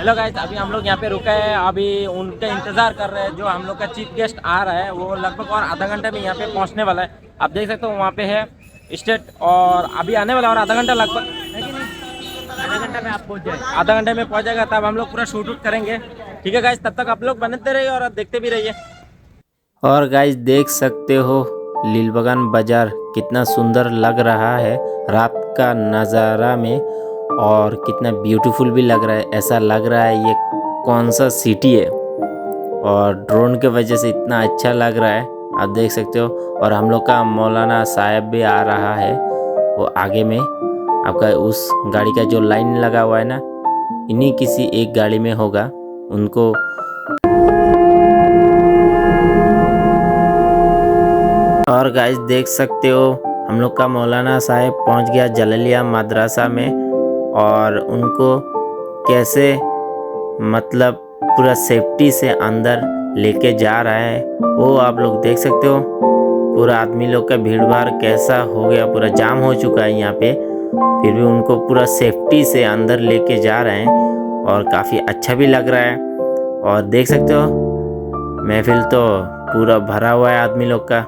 Hello guys, अभी हम लोग यहाँ पे रुके हैं। अभी उनका इंतजार कर रहे हैं। जो हम लोग का चीफ गेस्ट आ रहा है वो लगभग और आधा घंटे में यहाँ पे पहुँचने वाला है। आप देख सकते हो वहाँ पे है स्टेट, और अभी आने वाला है और आधा घंटा लगभग है कि नहीं, आधा घंटा में आप पहुँच जाए, आधा घंटे में पहुँच जाएगा। तब हम लोग पूरा शूट वूट करेंगे। ठीक है गाइस, तब तक आप लोग बनते रहिए और देखते भी रहिए। और गाइस देख सकते हो लीलबगान बाज़ार कितना सुंदर लग रहा है रात का नज़ारा में, और कितना ब्यूटीफुल भी लग रहा है। ऐसा लग रहा है ये कौन सा सिटी है, और ड्रोन के वजह से इतना अच्छा लग रहा है, आप देख सकते हो। और हम लोग का मौलाना साहब भी आ रहा है, वो आगे में आपका उस गाड़ी का जो लाइन लगा हुआ है ना, इन्हीं किसी एक गाड़ी में होगा उनको। और गाइस देख सकते हो हम लोग का मौलाना साहब पहुंच गया जलालिया मदरसा में, और उनको कैसे मतलब पूरा सेफ्टी से अंदर लेके जा रहा है वो आप लोग देख सकते हो। पूरा आदमी लोग का भीड़ भाड़ कैसा हो गया, पूरा जाम हो चुका है यहाँ पे, फिर भी उनको पूरा सेफ्टी से अंदर लेके जा रहे हैं, और काफ़ी अच्छा भी लग रहा है। और देख सकते हो महफिल तो पूरा भरा हुआ है आदमी लोग का।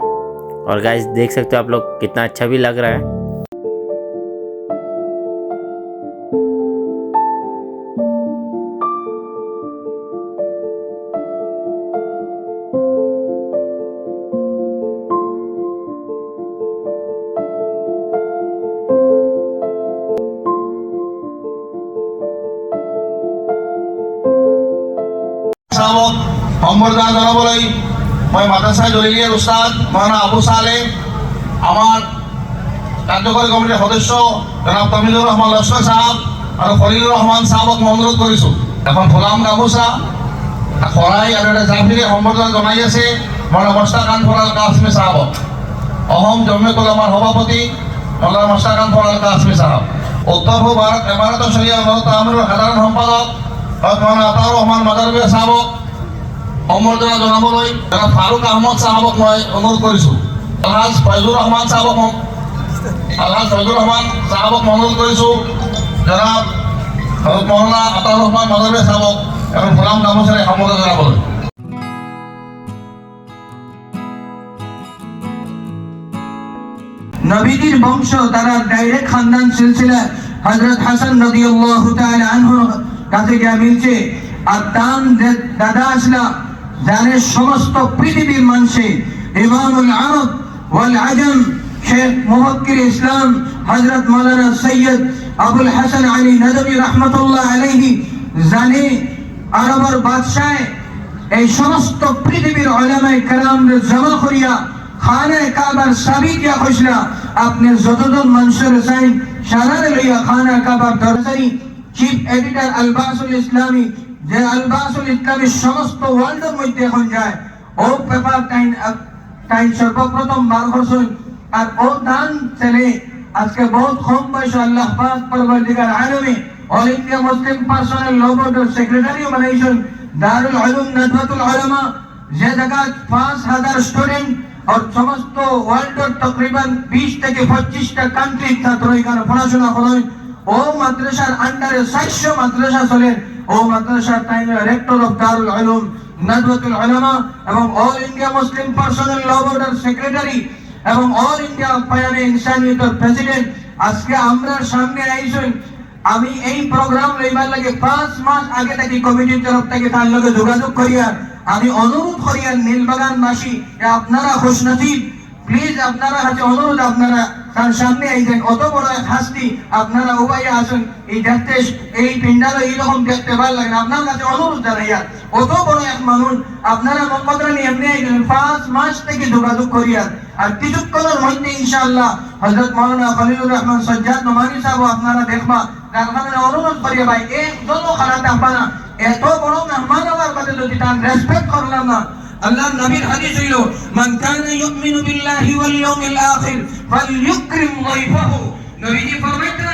और गाइस देख सकते हो आप लोग कितना अच्छा भी लग रहा है। সম্বর্ধনা জানাবলৈ মই মাদ্রাসা জলিলিয়ার উস্তাদ মাওলানা আবু সালে, আমার কার্যকরী কমিটির সদস্য জনাব তামিলুর রহমান লস্কর সাহেব আৰু খলিলুর রহমান সাহেবক অনুৰোধ কৰিছোঁ। এখন ফুলাম গামোচা, শৰাই আৰু এটা জাফিৰে সম্বৰ্ধনা জনাই আছে মাওলানা মুস্তাকান ফরাল কাসমি সাহেবক। অসম জমিয়ত উলামাৰ সভাপতি মাওলানা মুস্তাকান ফরাল কাসমি সাহেব, উত্তৰ পূব ভাৰত এমাৰত শরিয়া তামিলৰ সাধাৰণ সম্পাদক মাওলানা আতাউর রহমান মাদারবে সাহেবক সম্বৰ্ধনা জনাবলৈ জনাব ফাৰুক আহমদ সাহেবক মই অনুৰোধ কৰিছোঁ। আলহাজ ফয়জুৰ ৰহমান সাহেবক অনুৰোধ কৰিছোঁ। জনাব মাওলানা আতাউর রহমান মাদারবে সাহেবক এখন ফুলাম গামোচাৰে সম্বৰ্ধনা জনাবলৈ। নবীজির বংশ তারা ডাইরেক্ট খানদান সিলসিলা হযরত হাসান রাদিয়াল্লাহু তাআলা আনহু কাছে গিয়ে মিলছে। আর তান দাদা আসলা জানে সমস্ত পৃথিবীর মানুষে ইমামুল আরব ওয়াল আজম শেখ মুফাক্কির ইসলাম হযরত মাওলানা সৈয়দ আবুল হাসান আলী নদভী রাহমাতুল্লাহ আলাইহি জানে আরবের বাদশাহ এই সমস্ত পৃথিবীর উলামায়ে কেরামদের জমা করিয়া খানে কাবার সাবি কিয়া কইছলা আপনি যতজন মানুষের চাই সারারে লইয়া খানা কাবার দরজারি চিফ এডিটর আলবাসুল ইসলামী যে আলবাসুল ইসলামী সমস্ত ওয়ার্ল্ডের মধ্যে এখন যায় ও পেপার টাইম সর্বপ্রথম বার করছেন। আর ও দান ছেলে আজকে বহুত কম বয়সে আল্লাহ পাক পরবর্তীকার আলমে অল ইন্ডিয়া মুসলিম পার্সোনাল ল বোর্ডের সেক্রেটারিও বানাইছেন। দারুল উলুম নাদওয়াতুল উলামা যে জায়গা 5000 স্টুডেন্ট और समस्त वर्ल्ड तकरीबन 20 থেকে 25টা কান্ট্রি ছাত্র এখানে পড়াশোনা করেন। ও মাদ্রাসার আন্ডারে 400 মাদ্রাসা চলে। ও মাদ্রাসার টাইমে রেক্টর অফ দারুল উলুম নাদওয়াতুল উলামা এবং অল ইন্ডিয়া মুসলিম পার্সোনাল ল বোর্ডের সেক্রেটারি এবং অল ইন্ডিয়া পায়ানে ইনসানিয়তের প্রেসিডেন্ট আজকে আমরা সামনে আইছেন। আমি এই প্রোগ্রাম লইবার লাগে 5 মাস আগে থেকে কমিটির তরফ থেকে তার লগে যোগাযোগ করিয়া আমি অনুরোধ করিয়া নীলবাগানবাসী আপনারা খুশনসিব, প্লিজ আপনারা কাছে অনুরোধ আপনারা তার সামনে আইছেন। অত বড় এক হাস্তি আপনারা উবাইয়া আসুন এই দেখতে, এই পিন্ডালে এইরকম দেখতে ভালো লাগে। আপনার কাছে অনুরোধ জানাইয়া অত বড় এক মানুষ আপনারা মক্কাতে নিয়ে এমনি আইছেন 5 মাস থেকে যোগাযোগ করিয়া। আর কিছুক্ষণের মধ্যে ইনশাআল্লাহ হযরত মাওলানা খলিলুর রহমান সজ্জাদ নোমানী সাহেব আপনারা দেখবা। তার কারণে অনুরোধ করিয়া ভাই একজনও খারাপ থাকবা না। এত বড় মেহমান আমার কাছে যদি তার রেসপেক্ট করলাম না। আল্লাহর নবীর হাদিস হইল মান কানা ইউমিনু বিল্লাহি ওয়াল ইয়াউমিল আখির ফালইউকরিম যায়ফাহু। নবীজি ফরমাইতেন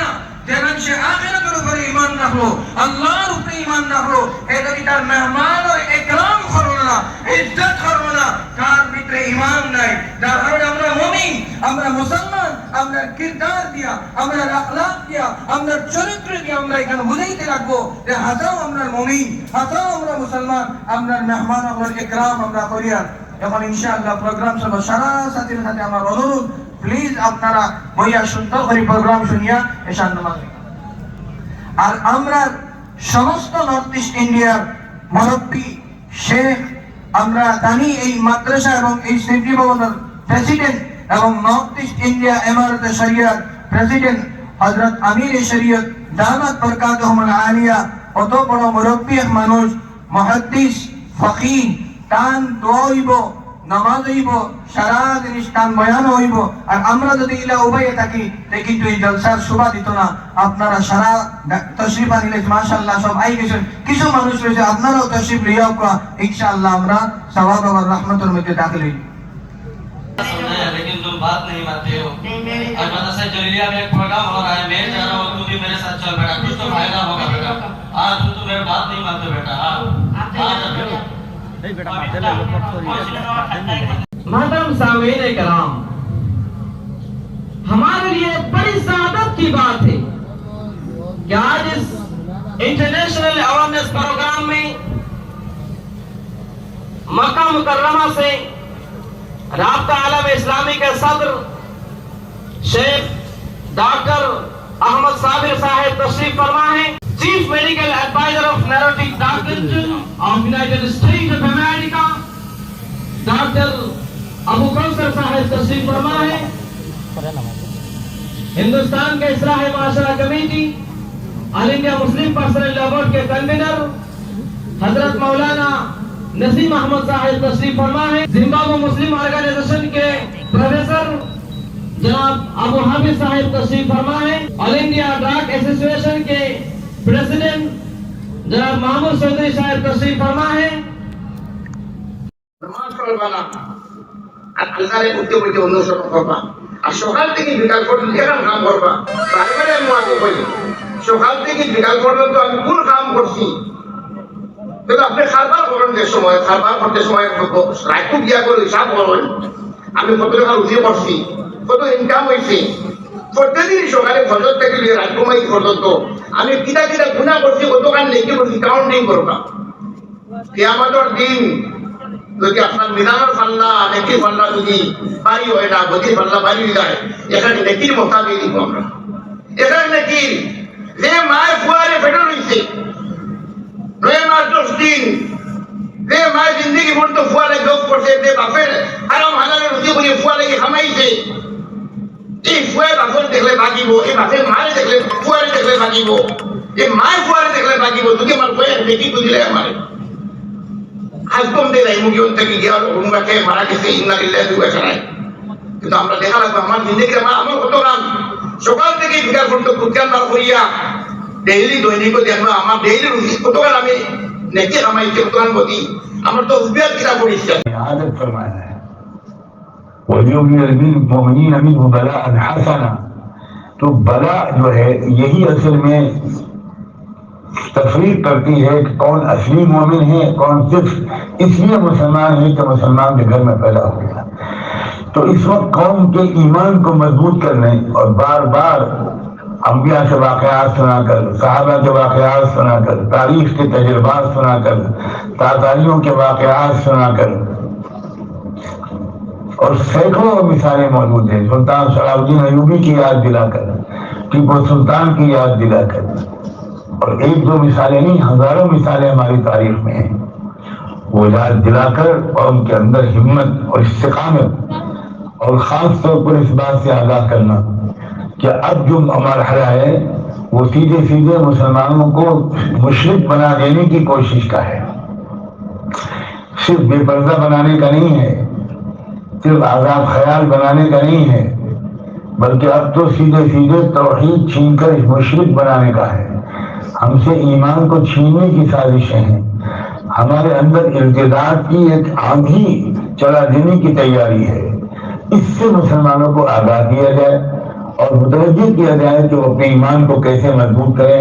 যে মানুষ আখিরাতের উপরে ঈমান রাখলো, আল্লাহর উপরে ঈমান রাখলো, এ যদি তার মেহমানের ইকরাম করলো না, ইজ্জত করলো না, তার ভিতরে ঈমান নাই। যার কারণে আমরা মুমিন, আমরা মুসলমান, আমরা কিরদার দিয়া, আমরা আখলাক দিয়া, আমরা চরিত্র দিয়া আমরা এখানে বুঝাইতে রাখবো যে হাজাও আমরা মুমিন, হাজাও আমরা মুসলমান, আমরা মেহমান, আমরা ইকরাম আমরা করিয়া। এখন ইনশাআল্লাহ প্রোগ্রাম সব সারা সাথীর সাথে আমার অনুরোধ, প্লিজ আপনারা বইয়া সুন্দর করে প্রোগ্রাম শুনিয়া এশান নামাজ। আর আমরা সমস্ত নর্থ ইস্ট ইন্ডিয়ার মুরব্বী শেখ, আমরা জানি এই মাদ্রাসা এবং এই স্মৃতি ভবনের প্রেসিডেন্ট এবং নর্থ ইস্ট ইন্ডিয়া ইমারত শরিয়ত প্রেসিডেন্ট হযরত আমির শরিয়ত দামাত বরকাতুহুল আলিয়া, অত বড় মুরব্বী মানুষ, মুহাদ্দিস, ফকিহ, টান দোয়া হইব, নামাজ হইব, সারা জিনিস টান বয়ান হইব। আর আমরা যদি ইলা উবাইয়ে থাকি কিন্তু এই জলসার শোভা দিত না। আপনারা সারা তশরিফ আনিলে মাশাআল্লাহ সব আই গেছেন, কিছু মানুষ রয়েছে আপনারাও তশরিফ লিয়াও কা, ইনশাআল্লাহ আমরা সওয়াব और रहमतुल মধ্যে দাখিল হই। लेकिन तुम बात नहीं मानते हो। आज मदरसा जलीलिया में एक प्रोग्राम हो रहा है, मैं जा रहा हूँ, तू भी मेरे साथ चल बेटा, कुछ तो फायदा होगा बेटा। आज तुम तो मेरी बात नहीं मानते बेटा। मोहतरम सामीन कराम, हमारे लिए बड़ी सादत की बात है कि आज इस इंटरनेशनल अवेयरनेस प्रोग्राम में मक्का मुकर्रमा से राब्ता आलम इस्लामी के सदर शेख डॉक्टर अहमद साबिर साहिब तशरीफ फरमा है। Chief medical adviser of narcotic doctor of United State of America doctor Abu Kausar साहिब तशरीफ फरमा है। हिंदुस्तान के इस्लाह माशरा committee all India Muslim personal law board के कन्वीनर हजरत मौलाना नसीम अहमद साहिब तशरीफ फरमा है। जिम्बाब्वे मुस्लिम ऑर्गेनाइजेशन के प्रोफेसर जनाब अबू हामिद साहिब तशरीफ फरमा है। ऑल इंडिया ड्रग एसोसिएशन के प्रेसिडेंट जनाब महमूद चौधरी साहिब तशरीफ फरमा है। নামাজ পড়বা না, আর আল্লাহরে উঠতে উঠতে অনুসরণ করবা, আর সকাল থেকে বিকাল পর্যন্ত এরকম কাম করবা। বারবারে আমি আগে বলি, সকাল থেকে বিকাল পর্যন্ত আমি কোন কাম করছি, কিন্তু আপনি খাবার করেন যে সময়, খাবার করতে সময় রাখু গিয়া করে হিসাব করেন আমি কত টাকা রুজি করছি, কত ইনকাম হয়েছে। প্রত্যেকদিন সকালে ফজর থেকে রাজকুমারী পর্যন্ত আমি কিনা কিনা গুণা করছি, কত কান নেকি করছি, কাউন্টিং করবা। কিয়ামতের দিন যদি আপনার মিজানের পাল্লা, নেকির পাল্লা যদি বাড়ি হয় না, গতির পাল্লা বাড়ি যায়, এখানে নেকির মোতাবেক দিব আমরা। এখানে নেকির যে মায়ের ফুয়ারে ফেটে রয়েছে 9 মাস 10 দিন, যে মায়ের জিন্দগি ভর তো ফুয়ারে জব করছে, যে বাপের হারাম হালালে রুজি করে ফুয়ারে খামাইছে, এই ফুয়ার বাপর দেখলে বাগিব, এই বাপের মায়ের দেখলে ফুয়ারে দেখলে বাগিব, এই মায়ের ফুয়ারে দেখলে বাগিব। যদি আমার ফুয়ার নেকি বুঝলে আমার আজকম দে নাই মুখে থেকে গিয়ে হুমগাকে মারা গেছে, ইন্না লিল্লাহি ওয়া ইন্না ইলাইহি। কিন্তু আমরা দেখা লাগবে আমার জিন্দগি আমার কত কাম সকাল থেকে বিকাল পর্যন্ত কুরআন বার করিয়া ডেইলি দৈনিক দেখবা আমার ডেইলি রুজি কত কাল আমি নেকি কামাইতে কোরআন বলি, আমার তো উবিয়াত কিতাব পড়িছে। عادت فرمانا है वलियुमिन المؤمنين منه बलाء حسना। तो बला जो है यही असल में तफरीक करती है कि कौन असली मोमिन है, कौन सिर्फ इसलिए मुसलमान है कि मुसलमान के घर में पैदा हो गया। तो इस वक्त कौम के ईमान को मजबूत करने और बार बार अंबिया के वाकयात सुनाकर, सहाबा के वाकयात सुनाकर, तारीख के तजुर्बात सुनाकर, तातारियों के वाकयात सुनाकर, और सैकड़ों मिसालें मौजूद हैं, सुल्तान सलाहुद्दीन अय्यूबी की याद दिलाकर, टीपू सुल्तान की याद दिलाकर, और एक दो मिसालें नहीं, हजारों मिसालें हमारी तारीख में हैं। वो याद दिलाकर और उनके अंदर हिम्मत और इस्तिकामत, और खास तौर पर इस बात से आगाह करना कि अब जो मरहला है वो सीधे सीधे मुसलमानों को मुशरिक बना देने की कोशिश का है, सिर्फ बेपर्दा बनाने का नहीं है, सिर्फ आजाद ख्याल बनाने का नहीं है, बल्कि अब तो सीधे सीधे तौहीद छीनकर मुशरिक बनाने का है। हमसे ईमान को छीनने की साजिशें हैं, हमारे अंदर इर्तिदाद की एक आंधी चला देने की तैयारी है। इससे मुसलमानों को आगाह किया जाए और मुतवज्जे किया जाए कि वो अपने ईमान को कैसे मजबूत करें।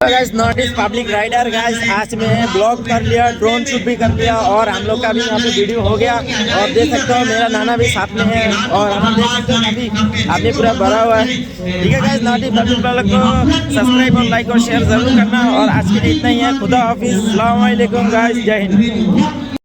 Guys not is public rider guys, आज मैं ब्लॉग कर लिया, ड्रोन शूट भी कर लिया और हम लोग का भी यहाँ पे वीडियो हो गया। और देख सकते हो मेरा नाना भी साथ में है और हम देख सकते हो अभी पूरा भरा हुआ है। ठीक है guys, not is public blog को सब्सक्राइब और लाइक और शेयर जरूर करना। और आज के लिए इतना ही है, खुदा हाफिज, अस्सलाम वालेकुम गाइस, जय हिंद।